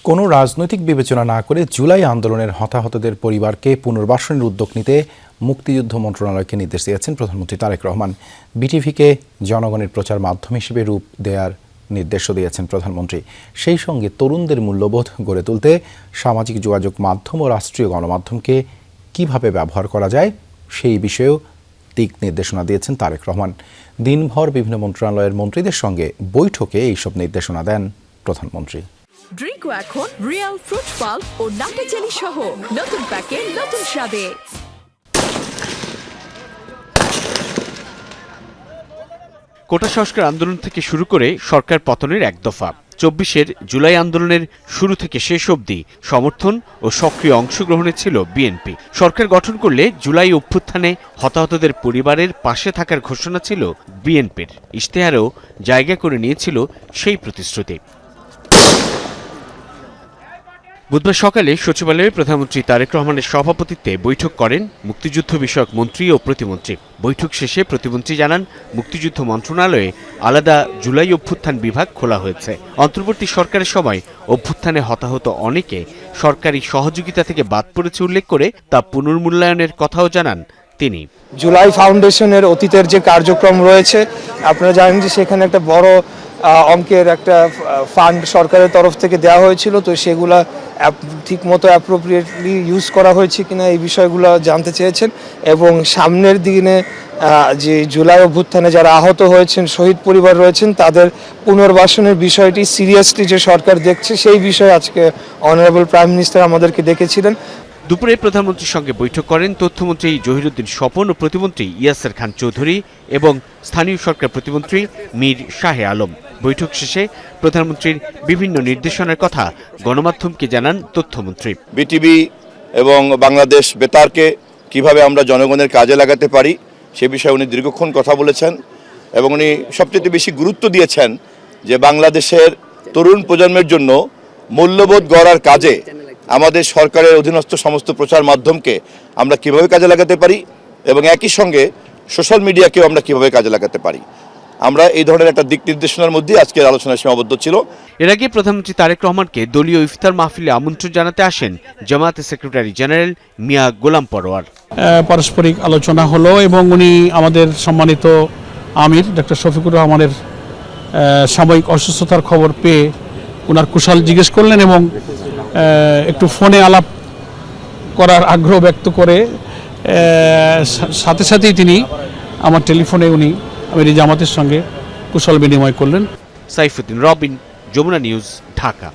কোনো রাজনৈতিক বিবেচনা না করে জুলাই আন্দোলনের হতাহতদের পরিবারকে পুনর্বাসনের উদ্যোগ নিতে মুক্তিযুদ্ধ মন্ত্রণালয়কে নির্দেশ দিয়েছেন প্রধানমন্ত্রী তারেক রহমান। বিটিভিকে জনগণের প্রচার মাধ্যম হিসেবে রূপ দেওয়ার নির্দেশও দিয়েছেন প্রধানমন্ত্রী। সেই সঙ্গে তরুণদের মূল্যবোধ গড়ে তুলতে সামাজিক যোগাযোগ মাধ্যম ও রাষ্ট্রীয় গণমাধ্যমকে কিভাবে ব্যবহার করা যায় সেই বিষয়েও দিক নির্দেশনা দিয়েছেন তারেক রহমান। দিনভর বিভিন্ন মন্ত্রণালয়ের মন্ত্রীদের সঙ্গে বৈঠকে এইসব নির্দেশনা দেন প্রধানমন্ত্রী। ড্রিঙ্কও এখন রিয়াল ফ্রুট পাল্প ও নাটে চেরি সহ নতুন প্যাকে নতুন স্বাদে। কোটা সংস্কার আন্দোলন থেকে শুরু করে সরকার পতনের এক দফা, ২৪-এর জুলাই আন্দোলনের শুরু থেকে শেষ অবধি সমর্থন ও সক্রিয় অংশগ্রহণে ছিল বিএনপি। সরকার গঠন করলে জুলাই অভ্যুত্থানে হতাহতদের পরিবারের পাশে থাকার ঘোষণা ছিল বিএনপির। ইশতেহারেও জায়গা করে নিয়েছিল সেই প্রতিশ্রুতি। বুধবার সকালে সচিবালয়ে প্রধানমন্ত্রী তারেক রহমানের সভাপতিত্বে বৈঠক করেন মুক্তিযুদ্ধ বিষয়ক মন্ত্রী ও প্রতিমন্ত্রী। বৈঠক শেষে প্রতিমন্ত্রী জানান, মুক্তিযুদ্ধ মন্ত্রণালয়ে আলাদা জুলাই অভ্যুত্থান বিভাগ খোলা হয়েছে। অন্তর্বর্তী সরকারের সময় অভ্যুত্থানে হতাহত অনেকে সরকারি সহযোগিতা থেকে বাদ পড়েছে উল্লেখ করে তা পুনর্মূল্যায়নের কথাও জানান তিনি। জুলাই ফাউন্ডেশনের অতীতের যে কার্যক্রম রয়েছে, আপনারা জানেন যে সেখানে একটা বড় অঙ্কের একটা ফান্ড সরকারের তরফ থেকে দেওয়া হয়েছিল, তো সেগুলা ঠিকমতো অ্যাপ্রোপ্রিয়েটলি ইউজ করা হয়েছে কিনা এই বিষয়গুলো জানতে চেয়েছেন। এবং সামনের দিনে যে জুলাই অভ্যুত্থানে যারা আহত হয়েছেন, শহীদ পরিবার রয়েছেন, তাদের পুনর্বাসনের বিষয়টি সিরিয়াসলি যে সরকার দেখছে সেই বিষয়ে আজকে অনারেবল প্রাইম মিনিস্টার আমাদেরকে ডেকেছিলেন। দুপুরে প্রধানমন্ত্রীর সঙ্গে বৈঠক করেন তথ্যমন্ত্রী জহিরুদ্দিন স্বপন ও প্রতিমন্ত্রী ইয়াসের খান চৌধুরী এবং স্থানীয় সরকার প্রতিমন্ত্রী মীর শাহে আলম। বৈঠক শেষে প্রধানমন্ত্রীর বিভিন্ন নির্দেশনার কথা গণমাধ্যমকে জানান তথ্যমন্ত্রী। বিটিভি এবং বাংলাদেশ বেতারকে কিভাবে আমরা জনগণের কাজে লাগাতে পারি সে বিষয়ে উনি দীর্ঘক্ষণ কথা বলেছেন এবং উনি সবচেয়ে বেশি গুরুত্ব দিয়েছেন যে বাংলাদেশের তরুণ প্রজন্মের জন্য মূল্যবোধ গড়ার কাজে আমাদের সরকারের অধীনস্থ সমস্ত প্রচার মাধ্যমকে আমরা কিভাবে কাজে লাগাতে পারি এবং একই সঙ্গে সোশ্যাল মিডিয়াকেও আমরা কিভাবে কাজে লাগাতে পারি। আমরা এই ধরনের একটা দিক নির্দেশনার মধ্যে আজকের আলোচনা সীমাবদ্ধ ছিল। এর আগে প্রধানমন্ত্রী তারেক রহমানকে দলীয় ইফতার মাহফিলে আমন্ত্রণ জানাতে আসেন জামায়াতের সেক্রেটারি জেনারেল মিয়া গোলাম পরোয়ার। পারস্পরিক আলোচনা হলো এবং উনি আমাদের সম্মানিত আমির ডক্টর শফিকুর রহমানের সাময়িক অসুস্থতার খবর পেয়ে ওনার কুশল জিজ্ঞেস করলেন এবং একটু ফোনে আলাপ করার আগ্রহ ব্যক্ত করে সাথে সাথেই তিনি আমার টেলিফোনে আমির জামাতের সঙ্গে কুশল বিনিময় করলেন। সাইফুদ্দিন রবিন, যমুনা নিউজ, ঢাকা।